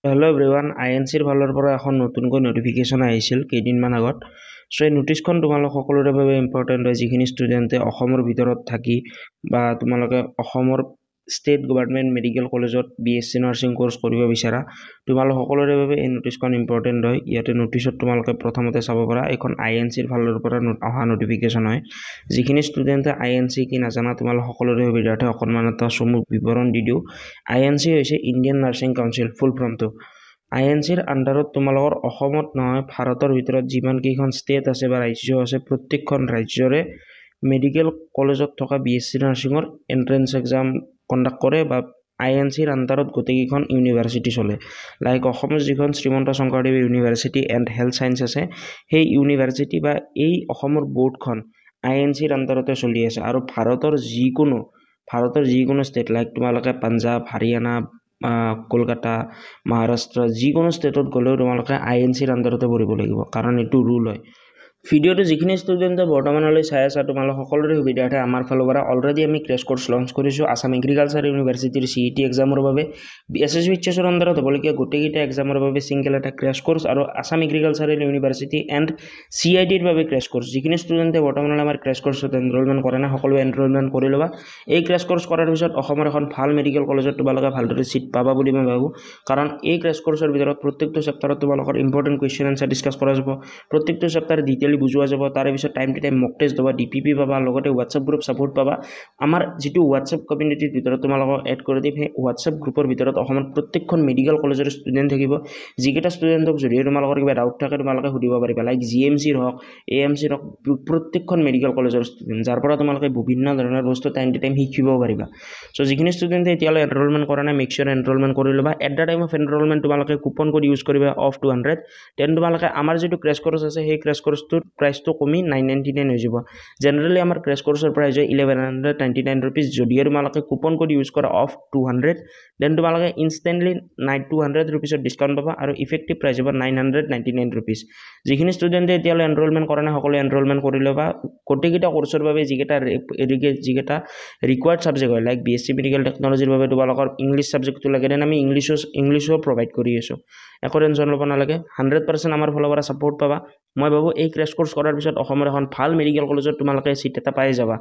Hello' everyone আইএনচিৰ ফালৰ পৰা এখন নতুনকৈ নটিফিকেশ্যন আহিছিল কেইদিনমান আগত চ' এই নটিচখন তোমালোক সকলোৰে বাবে ইম্পৰ্টেণ্ট হয় যিখিনি ষ্টুডেণ্টে অসমৰ ভিতৰত থাকি বা তোমালোকে অসমৰ ষ্টেট গভৰ্ণমেণ্ট মেডিকেল কলেজত BSc নাৰ্ছিং কোৰ্চ কৰিব বিচাৰা তোমালোক সকলোৰে বাবে এই নটিচখন ইম্পৰ্টেণ্ট হয় ইয়াতে নটিচত তোমালোকে প্ৰথমতে চাব পাৰা এইখন আইএনচিৰ ফালৰ পৰা অহা নটিফিকেশ্যন হয় যিখিনি ষ্টুডেণ্টে আইএনচি কি নাজানা তোমালোক সকলোৰে সুবিধাৰ্থে অকণমান এটা চমু বিৱৰণ দি দিওঁ আইএনচি হৈছে ইণ্ডিয়ান নাৰ্ছিং কাউন্সিল ফুল ফৰ্মটো আইএনচিৰ আণ্ডাৰত তোমালোকৰ অসমত নহয় ভাৰতৰ ভিতৰত যিমান কেইখন ষ্টেট আছে বা ৰাজ্য আছে প্ৰত্যেকখন ৰাজ্যৰে মেডিকেল কলেজত থকা BSc নাৰ্ছিঙৰ এণ্ট্ৰেন্স এক্সাম কণ্ডাক্ট কৰে বা আইএনচিৰ আণ্ডাৰত গোটেইকেইখন ইউনিভাৰ্চিটি চলে লাইক অসমৰ যিখন Srimanta Sankardev university and health science আছে সেই ইউনিভাৰ্চিটি বা এই অসমৰ বোৰ্ডখন আইএনচিৰ আণ্ডাৰতে চলি আছে আৰু ভাৰতৰ যিকোনো ষ্টেট লাইক তোমালোকে পাঞ্জাৱ হাৰিয়ানা কলকাতা মহাৰাষ্ট্ৰ যিকোনো ষ্টেটত গ'লেও তোমালোকে আইএনচিৰ আণ্ডাৰতে পঢ়িব লাগিব কাৰণ এইটো ৰুল হয় ভিডিঅ'টো যিখিনি ষ্টুডেণ্টে বৰ্তমানলৈ চাই আছা তোমালোক সকলোৰে সুবিধাৰ্থে আমাৰ ফালৰ পৰা অলৰেডি আমি ক্ৰেছ কোৰ্চ লঞ্চ কৰিছোঁ আছাম এগ্ৰিকালচাৰ ইউনিভাৰ্চিটিৰ CET এক্সামৰ বাবে SSB HSৰ আণ্ডাৰত হ'বলগীয়া গোটেইকেইটা এক্সামৰ বাবে ছিংগল এটা ক্ৰেছ কোৰ্চ আৰু আছাম এগ্ৰিকালচাৰেল ইউনিভাৰ্চিটি এণ্ড CIDৰ বাবে ক্ৰেছ কোৰ্চ যিখিনি ষ্টুডেণ্টে বৰ্তমানলৈ আমাৰ ক্ৰেছ কোৰ্চত এনৰলমেণ্ট কৰা নাই সকলোৱে এনৰলমেণ্ট কৰি ল'বা এই ক্ৰেছ কোৰ্চ কৰাৰ পিছত অসমৰ এখন ভাল মেডিকেল কলেজত তোমালোকে ভালদৰে ছিট পাবা বুলি মই ভাবোঁ কাৰণ এই ক্ৰেছ কোৰ্চৰ ভিতৰত প্ৰত্যেকটো চেপ্টাৰত তোমালোকৰ ইম্পৰ্টেণ্ট কুৱেশ্যন এনচাৰ ডিছকাছ কৰা যাব প্ৰত্যেকটো চেপ্টাৰ ডিটেইলি বুজোৱা যাব তাৰে পিছত time to time mock test পাবা DPP পাবা লগতে হোৱাটছআপ গ্ৰুপ ছাপোৰ্ট পাবা আমাৰ যিটো হোৱাটছআপ কমিউনিটিৰ ভিতৰত তোমালোকক এড কৰি দিম সেই হোৱাটছআপ গ্ৰুপৰ ভিতৰত অসমৰ প্ৰত্যেকখন মেডিকেল কলেজৰ ষ্টুডেণ্ট থাকিব যিকেইটা ষ্টুডেণ্টক যদিও তোমালোকৰ কিবা ডাউট থাকে তোমালোকে সুধিব পাৰিবা লাইক GMCৰ হওক AMCৰ হওক প্ৰত্যেকখন মেডিকেল কলেজৰ ষ্টুডেণ্ট যাৰ পৰা তোমালোকে বিভিন্ন ধৰণৰ বস্তু টাইম টু টাইম শিকিব পাৰিবা চ' যিখিনি ষ্টুডেণ্টে এতিয়ালৈ এনৰলমেণ্ট কৰা নাই মেক চিয়ৰ এনৰলমেণ্ট কৰি ল'বা at the time of enrolment তোমালোকে কুপন কোড ইউজ কৰিবা অফ 200 দেন তোমালোকে আমাৰ যিটো ক্ৰেছ কোৰ্চ আছে সেই ক্ৰেছ কোৰ্চটোৰ প্ৰাইচটো কমি 999 হৈ যাব জেনেৰেলি আমাৰ ক্ৰেছ কোৰ্চৰ প্ৰাইচ হয় 1199 ৰুপিজ যদিও তোমালোকে কুপন কোড ইউজ কৰা অফ 200 দেন তোমালোকে ইনষ্টেণ্টলি 200 ৰুপিজৰ ডিছকাউণ্ট পাবা আৰু ইফেক্টিভ প্ৰাইচ হ'ব 999 ৰুপিজ যিখিনি ষ্টুডেণ্টে এতিয়ালৈ এনৰলমেণ্ট কৰা নাই সকলোৱে এনৰলমেণ্ট কৰি ল'বা গোটেইকেইটা কোৰ্চৰ বাবে যিকেইটা ৰিকুৱাৰ্ড ছাবজেক্ট হয় লাইক BSc মেডিকেল টেকনলজিৰ বাবে তোমালোকৰ ইংলিছ ছাবজেক্টটো লাগে দেন আমি ইংলিছো প্ৰভাইড কৰি আছোঁ একো টেনশ্যন ল'ব নালাগে 100% আমাৰ ফালৰ পৰা ছাপোৰ্ট পাবা মই ভাবোঁ এই ক্ৰেছ কোৰ্চ কৰাৰ পিছত অসমৰ এখন ভাল মেডিকেল কলেজত তোমালোকে ছিট এটা পাই যাবা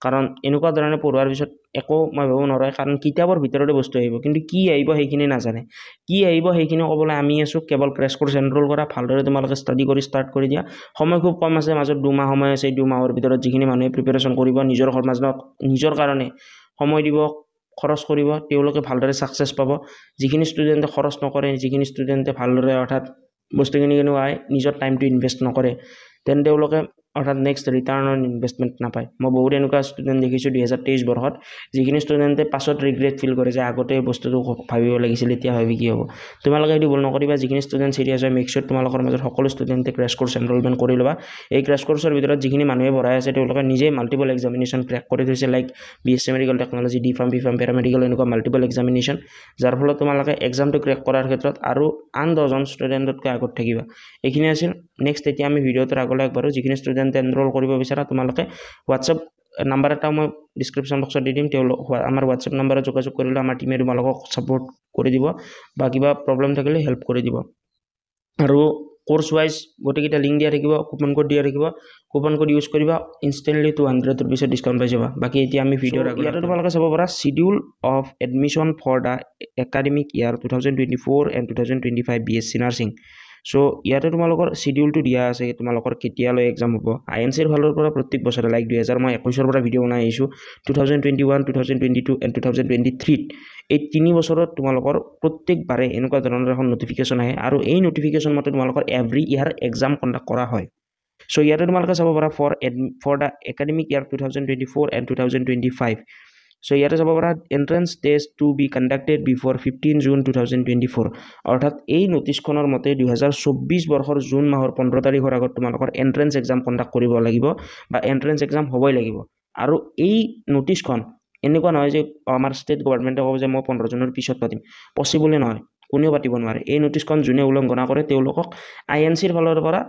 কাৰণ এনেকুৱা ধৰণে পঢ়োৱাৰ পিছত একো মই ভাবোঁ নৰয় কাৰণ কিতাপৰ ভিতৰতে বস্তু আহিব কিন্তু কি আহিব সেইখিনি নাজানে কি আহিব সেইখিনি ক'বলৈ আমি আছোঁ কেৱল ক্ৰেছ কোৰ্চ এনৰোল কৰা ভালদৰে তোমালোকে ষ্টাডি কৰি ষ্টাৰ্ট কৰি দিয়া সময় খুব কম আছে মাজত 2 মাহ সময় আছে এই 2 মাহৰ ভিতৰত যিখিনি মানুহে প্ৰিপেৰেশ্যন কৰিব নিজৰ কাৰণে সময় দিব খৰচ কৰিব তেওঁলোকে ভালদৰে ছাকচেছ পাব যিখিনি ষ্টুডেণ্টে খৰচ নকৰে যিখিনি ষ্টুডেণ্টে ভালদৰে অৰ্থাৎ বস্তুখিনি কেনেকুৱা নিজৰ টাইমটো ইনভেষ্ট নকৰে তেন তেওঁলোকে অৰ্থাৎ নেক্সট ৰিটাৰ্ণ অন ইনভেষ্টমেণ্ট নাপায় মই বহুত এনেকুৱা ষ্টুডেণ্ট দেখিছোঁ 2023 বৰ্ষত যিখিনি ষ্টুডেণ্টে পাছত ৰিগ্ৰেট ফিল কৰে যে আগতে বস্তুটো ভাবিব লাগিছিল এতিয়া ভাবি কি হ'ব তোমালোকে সেইটো ভুল নকৰিবা যিখিনি ষ্টুডেণ্ট চিৰিয়াছ হয় মেক চিয়ৰ তোমালোকৰ মাজত সকলো ষ্টুডেণ্টে ক্ৰেছ কোৰ্চ এনৰলমেণ্ট কৰি ল'বা এই ক্ৰেছ কোৰ্চৰ ভিতৰত যিখিনি মানুহে পঢ়াই আছে তেওঁলোকে নিজেই মাল্টিপল এক্সামিনেশ্যন ক্ৰেক কৰি থৈছে like BSc medical technology D.Pharm B.Pharm paramedical এনেকুৱা মাল্টিপল এক্সামিনেশ্যন যাৰ ফলত তোমালোকে এক্সামটো ক্ৰেক কৰাৰ ক্ষেত্ৰত আৰু আন 10জন ষ্টুডেণ্টতকৈ আগত থাকিবা এইখিনি আছিল নেক্সট এতিয়া আমি ভিডিঅ'টোৰ আগলৈ আগবাঢ়ো যিখিনি ষ্টুডেণ্টে এনৰোল কৰিব বিচাৰা তোমালোকে হোৱাটছআপ নাম্বাৰ এটা মই ডিছক্ৰিপশ্যন বক্সত দি দিম তেওঁলোক আমাৰ হোৱাটছআপ নাম্বাৰত যোগাযোগ কৰিলে আমাৰ টিমে তোমালোকক ছাপোৰ্ট কৰি দিব বা কিবা প্ৰব্লেম থাকিলে হেল্প কৰি দিব আৰু কোৰ্চ ৱাইজ গোটেইকেইটা লিংক দিয়া থাকিব কুপন কোড দিয়া থাকিব কুপন কোড ইউজ কৰিবা ইনষ্টেণ্টলি 200 ৰুপিজৰ ডিছকাউণ্ট পাই যাবা বাকী এতিয়া আমি ভিডিঅ'ৰ ইয়াতে তোমালোকে চাব পাৰা schedule of admission for the academic year 2024 and 2025 BSc nursing চ' ইয়াতে তোমালোকৰ শিডিউলটো দিয়া আছে তোমালোকৰ কেতিয়ালৈ এক্সাম হ'ব আইএনচিৰ ফালৰ পৰা প্ৰত্যেক বছৰে লাইক 2021 পৰা ভিডিঅ' বনাই আহিছোঁ 2021 2022 এণ্ড 2023 এই 3 বছৰত তোমালোকৰ প্ৰত্যেকবাৰে এনেকুৱা ধৰণৰ এখন নটিফিকেশ্যন আহে আৰু এই নটিফিকেশ্যন মতে তোমালোকৰ এভৰি ইয়াৰ এক্সাম কণ্ডাক্ট কৰা হয় চ' ইয়াতে তোমালোকে চাব পাৰা for the academic year 2024 and 2025 so' ইয়াতে চাব পাৰা entrance test to be conducted before 15 June 2024 অৰ্থাৎ এই নটিচখনৰ মতে 2024 বৰ্ষৰ জুন মাহৰ 15 তাৰিখৰ আগত তোমালোকৰ এণ্ট্ৰেন্স এক্সাম কণ্ডাক্ট কৰিব লাগিব বা এণ্ট্ৰেন্স এক্সাম হ'বই লাগিব আৰু এই নটিচখন এনেকুৱা নহয় যে আমাৰ ষ্টেট গভৰ্ণমেণ্টে ক'ব যে মই 15 জুনৰ পিছত পাতিম পচিবলে নহয় কোনেও পাতিব নোৱাৰে এই নটিচখন যোনে উলংঘনা কৰে তেওঁলোকক আইএনচিৰ ফালৰ পৰা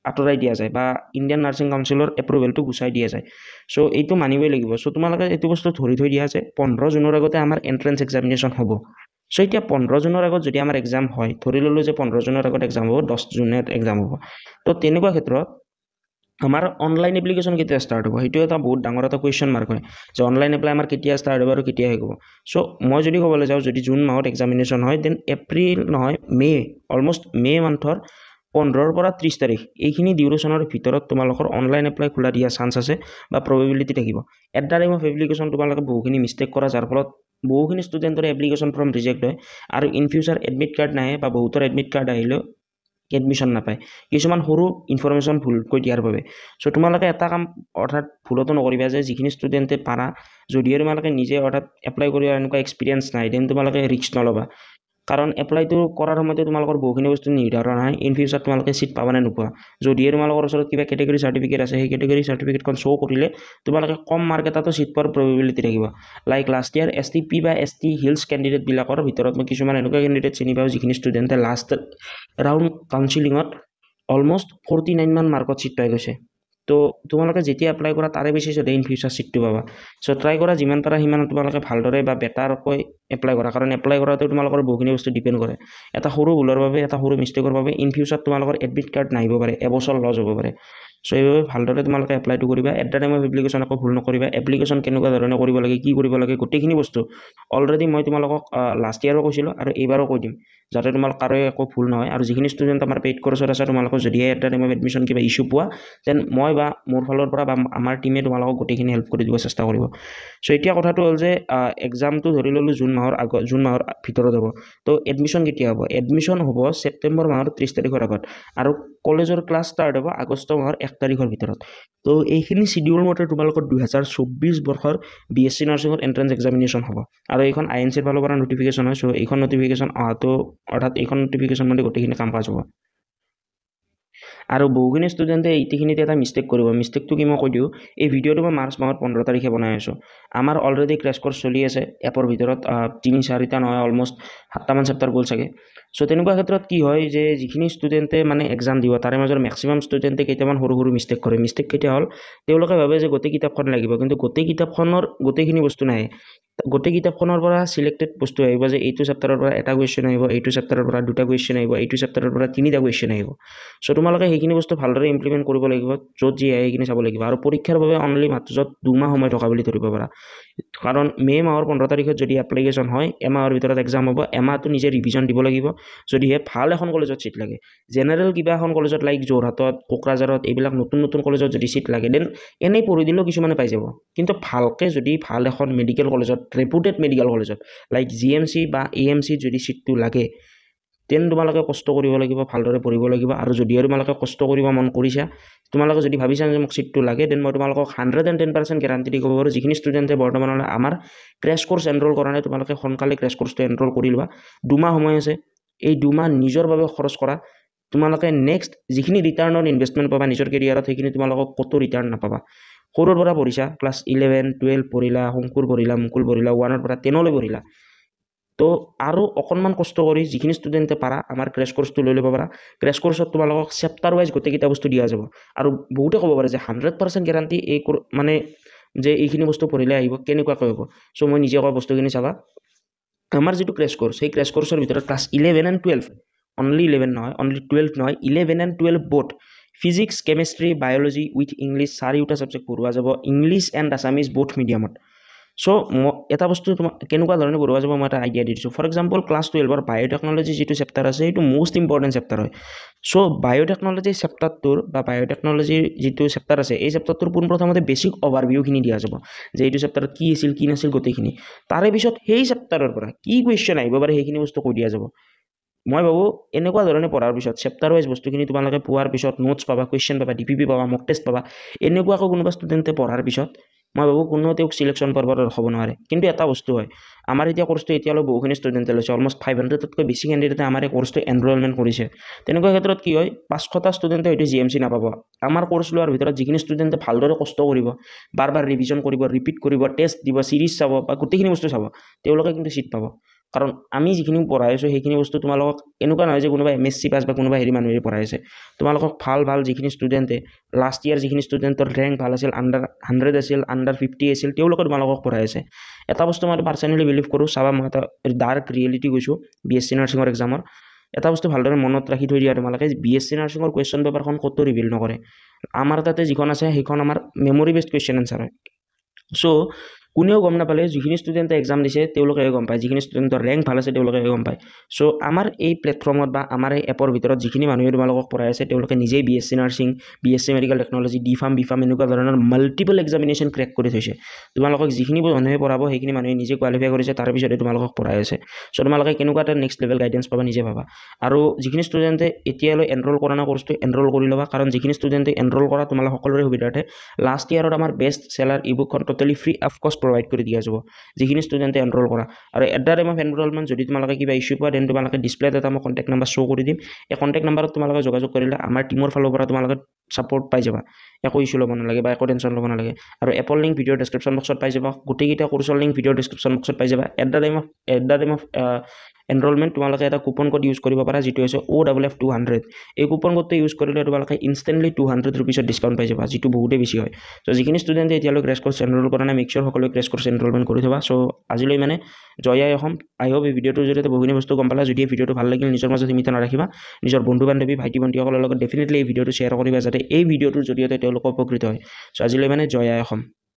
আঁতৰাই দিয়া যায় বা ইণ্ডিয়ান নাৰ্ছিং কাউন্সিলৰ এপ্ৰুভেলটো গুচাই দিয়া যায় চ' এইটো মানিবই লাগিব চ' তোমালোকে এইটো বস্তু ধৰি থৈ দিয়া যে 15 জুনৰ আগতে আমাৰ এণ্ট্ৰেন্স এক্সামিনেশ্যন হ'ব সো এতিয়া 15 জুনৰ আগত যদি আমাৰ এক্সাম হয়, ধৰি ল'লোঁ যে 15 জুনৰ আগত এক্সাম হ'ব, 10 জুনত এক্সাম হ'ব। তো তেনেকুৱা ক্ষেত্ৰত আমাৰ অনলাইন এপ্লিকেশ্যন কেতিয়া ষ্টাৰ্ট হ'ব, সেইটো এটা বহুত ডাঙৰ এটা কুৱেশ্যন মাৰ্ক হয় যে অনলাইন এপ্লাই আমাৰ কেতিয়া ষ্টাৰ্ট হ'ব আৰু কেতিয়া শেষ হ'ব। চ' মই যদি ক'বলৈ যাওঁ, যদি জুন মাহত এক্সামিনেশ্যন হয়, দেন এপ্ৰিল নহয় অলমষ্ট মে' মান্থৰ 15 পৰা 30 তাৰিখ এইখিনি ডিউৰেশ্যনৰ ভিতৰত তোমালোকৰ অনলাইন এপ্লাই খোলা দিয়া চান্স আছে বা প্ৰবেবিলিটি থাকিব। At the time of application তোমালোকে বহুখিনি মিষ্টেক কৰা, যাৰ ফলত বহুখিনি ষ্টুডেণ্টৰ এপ্লিকেশ্যন ফৰ্ম ৰিজেক্ট হয় আৰু ইন ফিউচাৰ এডমিট কাৰ্ড নাহে বা বহুতৰ এডমিট কাৰ্ড আহিলেও এডমিশ্যন নাপায়, কিছুমান সৰু ইনফৰমেশ্যন ভুলকৈ দিয়াৰ বাবে। চ' তোমালোকে এটা কাম অৰ্থাৎ ভুলতো নকৰিবা যে যিখিনি ষ্টুডেণ্টে পাৰা, যদিও তোমালোকে নিজে অৰ্থাৎ এপ্লাই কৰি এনেকুৱা এক্সপিৰিয়েঞ্চ নাই, দেন তোমালোকে ৰিস্ক নল'বা। কাৰণ এপ্লাইটো কৰাৰ সময়তে তোমালোকৰ বহুখিনি বস্তু নিৰ্ধাৰণ হয়, ইন ফিউচাৰ তোমালোকে চিট পাবা নে নোপোৱা। যদিহে তোমালোকৰ ওচৰত কিবা কেটেগৰী চাৰ্টিফিকেট আছে, সেই কেটেগৰী চাৰ্টিফিকেটখন শ্ব' কৰিলে তোমালোকে কম মাৰ্ক এটাতো চিট পোৱাৰ প্ৰবেবিলিটি থাকিব। লাইক লাষ্ট ইয়াৰ STP বা ST হিলছ কেণ্ডিডেটবিলাকৰ ভিতৰত মই কিছুমান এনেকুৱা কেণ্ডিডেট চিনি পাওঁ যিখিনি ষ্টুডেণ্টে লাষ্ট ৰাউণ্ড কাউন্সিলিঙত অলমষ্ট 49 মান মাৰ্কত চিট পাই গৈছে। তো তোমালোকে যেতিয়া এপ্লাই কৰা তাৰে বেচিছতে ইন ফিউচাৰ চিটটো পাবা। চ' ট্ৰাই কৰা যিমান পাৰা সিমান তোমালোকে ভালদৰে বা বেটাৰকৈ এপ্লাই কৰা, কাৰণ এপ্লাই কৰাতে তোমালোকৰ বহুখিনি বস্তু ডিপেণ্ড কৰে। এটা সৰু ভুলৰ বাবে, এটা সৰু মিষ্টেকৰ বাবে ইন ফিউচাৰ তোমালোকৰ এডমিট কাৰ্ড নাহিব পাৰে, এবছৰ লছ হ'ব পাৰে। চ' এইবাবে ভালদৰে তোমালোকে এপ্লাইটো কৰিবা। At the time of application একো ভুল নকৰিবা। এপ্লিকেশ্যন কেনেকুৱা ধৰণে কৰিব লাগে, কি কৰিব লাগে, গোটেইখিনি বস্তু অলৰেডি মই তোমালোকক লাষ্ট ইয়াৰো কৈছিলোঁ আৰু এইবাৰো কৈ দিম, যাতে তোমালোক কাৰো একো ভুল নহয়। আৰু যিখিনি ষ্টুডেণ্ট আমাৰ পেইড কৰ্চত আছে, তোমালোকৰ যদিহে at the time of admission কিবা ইছ্যু পোৱা, দেন মই বা মোৰ ফালৰ পৰা বা আমাৰ টিমে তোমালোকক গোটেইখিনি হেল্প কৰি দিব চেষ্টা কৰিব। চ' এতিয়া কথাটো হ'ল যে এক্সামটো ধৰি ল'লোঁ জুন মাহৰ ভিতৰত হ'ব। তো এডমিশ্যন কেতিয়া হ'ব? এডমিশ্যন হ'ব ছেপ্টেম্বৰ মাহৰ 30 তাৰিখৰ আগত, আৰু কলেজৰ ক্লাছ ষ্টাৰ্ট হ'ব আগষ্ট মাহৰ 1 তাৰিখৰ ভিতৰত। তো এইখিনি চিডিউল মতে তোমালোকৰ 2024 বৰ্ষৰ BSc নাৰ্ছিঙৰ এণ্ট্ৰেন্স এক্সামিনেশ্যন হ'ব। আৰু এইখন INCৰ ফালৰ পৰা নটিফিকেশ্যন হয়। চ' এইখন নটিফিকেশ্যন অহাটো অৰ্থাৎ এইখন নটিফিকেশ্যন মানে গোটেইখিনি কাম কাজ হ'ব। আৰু বহুখিনি ষ্টুডেণ্টে এইখিনিতে এটা মিষ্টেক কৰিব। মিষ্টেকটো কি মই কৈ দিওঁ, এই ভিডিঅ'টো মই মাৰ্চ মাহৰ 15 তাৰিখে বনাই আছোঁ। আমাৰ অলৰেডি ক্ৰেছ কৰ্চ চলি আছে, এপৰ ভিতৰত 3-4টা নহয়, অলমষ্ট 7টামান চেপ্টাৰ গ'ল চাগে। চ' তেনেকুৱা ক্ষেত্ৰত কি হয় যে যিখিনি ষ্টুডেণ্টে মানে এক্সাম দিব, তাৰে মাজৰ মেক্সিমাম ষ্টুডেণ্টে কেইটামান সৰু সৰু মিষ্টেক কৰে। মিষ্টেক কেতিয়া হ'ল, তেওঁলোকে ভাবে যে গোটেই কিতাপখন লাগিব, কিন্তু গোটেই কিতাপখনৰ গোটেইখিনি বস্তু নাহে। গোটেই কিতাপখনৰ পৰা চিলেক্টেড বস্তু আহিব যে এইটো চেপ্টাৰৰ পৰা এটা কুৱেশ্যন আহিব, এইটো চেপ্টাৰৰ পৰা 2টা কুৱেশ্যন আহিব, এইটো চেপ্টাৰৰ পৰা 3টা কুৱেশ্যন আহিব। চ' তোমালোকে সেইখিনি বস্তু ভালদৰে ইমপ্লিমেণ্ট কৰিব লাগিব, য'ত যি আহে সেইখিনি চাব লাগিব। আৰু পৰীক্ষাৰ বাবে অনলি মাত্ৰ 2 মাহ সময় থকা বুলি ধৰিব পাৰা, কাৰণ মে' মাহৰ 15 তাৰিখত যদি এপ্লিকেশ্যন হয়, এমাহৰ ভিতৰত এক্সাম হ'ব। এমাহটো নিজে ৰিভিজন দিব লাগিব, যদিহে ভাল এখন কলেজত চিট লাগে। জেনেৰেল কিবা এখন কলেজত লাইক যোৰহাটত, কোকৰাঝাৰত, এইবিলাক নতুন নতুন কলেজত যদি চিট লাগে, দেন এনেই পঢ়ি দিলেও কিছুমানে পাই যাব। কিন্তু ভালকৈ যদি ভাল এখন মেডিকেল কলেজত, ৰেপুটেড মেডিকেল কলেজত লাইক GMC বা AMC যদি চিটটো লাগে, দেন তোমালোকে কষ্ট কৰিব লাগিব, ভালদৰে পঢ়িব লাগিব। আৰু যদিও তোমালোকে কষ্ট কৰিব মন কৰিছা, তোমালোকে যদি ভাবিছা যে মোক চিটটো লাগে, দেন মই তোমালোকক 110% গেৰাণ্টি দি ক'ব পাৰোঁ, যিখিনি ষ্টুডেণ্টে বৰ্তমানলৈ আমাৰ ক্ৰেছ কৰ্চ এনৰোল কৰা নাই, তোমালোকে সোনকালে ক্ৰেছ কৰ্চটো এনৰোল কৰি লোৱা। 2 মাহ সময় আছে, এই 2 মাহ নিজৰ বাবে খৰচ কৰা। তোমালোকে নেক্সট যিখিনি ৰিটাৰ্ণ অন ইনভেষ্টমেণ্ট পাবা নিজৰ কেৰিয়াৰত, সেইখিনি তোমালোকক ক'তো ৰিটাৰ্ণ নাপাবা। সৰুৰ পৰা পঢ়িছা, ক্লাছ 11, 12 পঢ়িলা, শংকুৰ পঢ়িলা, মুকুল পঢ়িলা, 1ৰ পৰা 10লৈ পঢ়িলা। তো আৰু অকণমান কষ্ট কৰি যিখিনি ষ্টুডেণ্টে পাৰা আমাৰ ক্ৰেছ কৰ্চটো লৈ ল'ব পাৰা। ক্ৰেছ কৰ্চত তোমালোকক চেপ্টাৰ ৱাইজ গোটেইকেইটা বস্তু দিয়া যাব। আৰু বহুতে ক'ব পাৰে যে 100% গেৰাণ্টি এই মানে যে এইখিনি বস্তু পঢ়িলে আহিব, কেনেকুৱাকৈ হ'ব। চ' মই নিজে কোৱা বস্তুখিনি চাবা। আমাৰ যিটো ক্ৰেছ কৰ্চ, সেই ক্ৰেছ কৰ্চৰ ভিতৰত ক্লাছ 11 and 12, অনলি 11 নহয়, অনলি 12 নহয়, 11 and 12 both, physics, chemistry, biology with English 4টা ছাবজেক্ট পঢ়োৱা যাব, ইংলিছ এণ্ড আছামিজ বোথ মিডিয়ামত। চ' এটা বস্তু তোমাক কেনেকুৱা ধৰণে পঢ়োৱা যাব মই এটা আইডিয়া দি দিছোঁ। ফৰ এক্সাম্পল ক্লাছ 12ৰ বায়'টেকনলজি যিটো চেপ্টাৰ আছে, সেইটো মষ্ট ইম্পৰ্টেণ্ট চেপ্টাৰ হয়। চ' বায়'টেকনলজি চেপ্টাৰটোৰ বা বায়'টেকনলজিৰ যিটো চেপ্টাৰ আছে, এই চেপ্টাৰটোৰ পোনপ্ৰথমতে বেছিক অভাৰভিউখিনি দিয়া যাব, যে এইটো চেপ্টাৰত কি আছিল, কি নাছিল, গোটেইখিনি। তাৰে পিছত সেই চেপ্টাৰৰ পৰা কি কুৱেশ্যন আহিব পাৰে সেইখিনি বস্তু কৈ দিয়া যাব। মই ভাবোঁ এনেকুৱা ধৰণে পঢ়াৰ পিছত চেপ্টাৰ ৱাইজ বস্তুখিনি তোমালোকে পোৱাৰ পিছত নোটছ পাবা, কুৱেশ্যন পাবা, DPP পাবা, মক টেষ্ট পাবা। এনেকুৱাকৈ কোনোবা ষ্টুডেণ্টে পঢ়াৰ পিছত মই ভাবোঁ কোনো তেওঁক চিলেকশ্যন পৰ্বত ৰখাব নোৱাৰে। কিন্তু এটা বস্তু হয়, আমাৰ এতিয়া কোৰ্চটো এতিয়ালৈ বহুখিনি ষ্টুডেণ্টে লৈছে, অলমষ্ট 500তকৈ বেছি কেণ্ডিডেটে আমাৰ এই কোৰ্চটো এনৰলমেণ্ট কৰিছে। তেনেকুৱা ক্ষেত্ৰত কি হয়, 500টা ষ্টুডেণ্টে হয়তো GMC নাপাব। আমাৰ কোৰ্চ লোৱাৰ ভিতৰত যিখিনি ষ্টুডেণ্টে ভালদৰে কষ্ট কৰিব, বাৰ বাৰ ৰিভিজন কৰিব, ৰিপিট কৰিব, টেষ্ট দিব, চিৰিজ চাব বা গোটেইখিনি বস্তু চাব, তেওঁলোকে কিন্তু চিট পাব। কাৰণ আমি যিখিনি পঢ়াই আছোঁ সেইখিনি বস্তু তোমালোকক এনেকুৱা নহয় যে কোনোবা MSc পাছ বা কোনোবা হেৰি মানুহে পঢ়াই আছে তোমালোকক ভাল যিখিনি ষ্টুডেণ্টে লাষ্ট ইয়াৰ যিখিনি ষ্টুডেণ্টৰ ৰেংক ভাল আছিল আণ্ডাৰ 100 আছিল আণ্ডাৰ 50 আছিল তেওঁলোকে তোমালোকক পঢ়াই আছে এটা বস্তু মই পাৰ্চনেলি বিলিভ কৰোঁ চাবা মই এটা ডাৰ্ক ৰিয়েলিটি কৈছোঁ BSc নাৰ্ছিঙৰ এক্সামৰ এটা বস্তু ভালদৰে মনত ৰাখি থৈ দিয়া তোমালোকে BSc নাৰ্ছিঙৰ কুৱেশ্যন পেপাৰখন ক'তো ৰিভিল নকৰে আমাৰ তাতে যিখন আছে সেইখন আমাৰ মেমৰি বেছড কুৱেশ্যন এনচাৰ হয় চ' কোনেও গম নাপালে যিখিনি ষ্টুডেণ্টে এক্সাম দিছে তেওঁলোকে গম পায় যিখিনি ষ্টুডেণ্টৰ ৰেংক ভাল আছে তেওঁলোকে গম পায় চ' আমাৰ এই প্লেটফৰ্মত বা আমাৰ এই এপৰ ভিতৰত যিখিনি মানুহে তোমালোকক পঢ়াই আছে তেওঁলোকে নিজেই BSc nursing BSc medical technology D-Pharm B-Pharm এনেকুৱা ধৰণৰ মাল্টিপল এক্সামিনেশ্যন ক্ৰেক কৰি থৈছে তোমালোকক যিখিনি মানুহে পঢ়াব সেইখিনি মানুহে নিজে কোৱালিফাই কৰিছে তাৰপিছতে তোমালোকক পঢ়াই আছে চ' তোমালোকে কেনেকুৱা এটা নেক্সট লেভেল গাইডেঞ্চ পাবা নিজে ভাবা আৰু যিখিনি ষ্টুডেণ্টে এতিয়ালৈ এনৰোল কৰা নাই কোৰ্চটো এনৰোল কৰি ল'বা কাৰণ যিখিনি ষ্টুডেণ্টে এনৰোল কৰা তোমালোক সকলোৰে সুবিধাৰ্থে লাষ্ট ইয়াৰত আমাৰ বেষ্ট চেলাৰ ইবুকখন totally free of cost provide কৰি দিয়া যাব যিখিনি ষ্টুডেণ্টে এনৰোল কৰা আৰু at the time of enrolment যদি তোমালোকে কিবা ইছ্যু পোৱা দেন তোমালোকে ডিছপ্লেত এটা মই কণ্টেক্ট নাম্বাৰ শ্ব' কৰি দিম এই কণ্টেক্ট নাম্বাৰত তোমালোকে যোগাযোগ কৰিলে আমাৰ টিমৰ ফালৰ পৰা তোমালোকে ছাপোৰ্ট পাই যাবা একো ইছ্যু ল'ব নালাগে বা একো টেনশ্যন ল'ব নালাগে আৰু এপৰ লিংক ভিডিঅ' ডেছক্ৰিপশ্যন বক্সত পাই যাবা গোটেইকেইটা কোৰ্চৰ লিংক ভিডিঅ' ডেছক্ৰিপশ্যন বক্সত পাই যাবা at the time of enrolment তোমালোকে এটা কুপন কোড ইউজ কৰিব পাৰা যিটো হৈছে OFF200 এই কুপন কোডটো ইউজ কৰিলে তোমালোকে ইনষ্টেণ্টলি 200 ৰুপিছত ডিছকাউণ্ট পাই যাবা যিটো বহুতেই বেছি হয় চ' যিখিনি ষ্টুডেণ্টে এতিয়ালৈ ক্ৰেছ কোৰ্চ এনৰোল কৰা নাই মেক চিয়ৰ সকলোৱে ক্ৰেছ কোৰ্চ এনৰোলমেণ্ট কৰি থবা চ' আজিলৈ মানে জয় আই অসম আই হোপ এই ভিডিঅ'টোৰ জৰিয়তে বহুখিনি বস্তু গম পালা যদি এই ভিডিঅ'টো ভাল লাগিল নিজৰ মাজত সীমিত নাৰাখিবা নিজৰ বন্ধু বান্ধৱী ভাইটি ভণ্টিসকলৰ লগত ডেফিনেটলি এই ভিডিঅ'টো শ্বেয়াৰ কৰিবা যাতে এই ভিডিঅ'টোৰ জৰিয়তে তেওঁলোক উপকৃত হয় চ' আজিলৈ মানে জয় আই অসম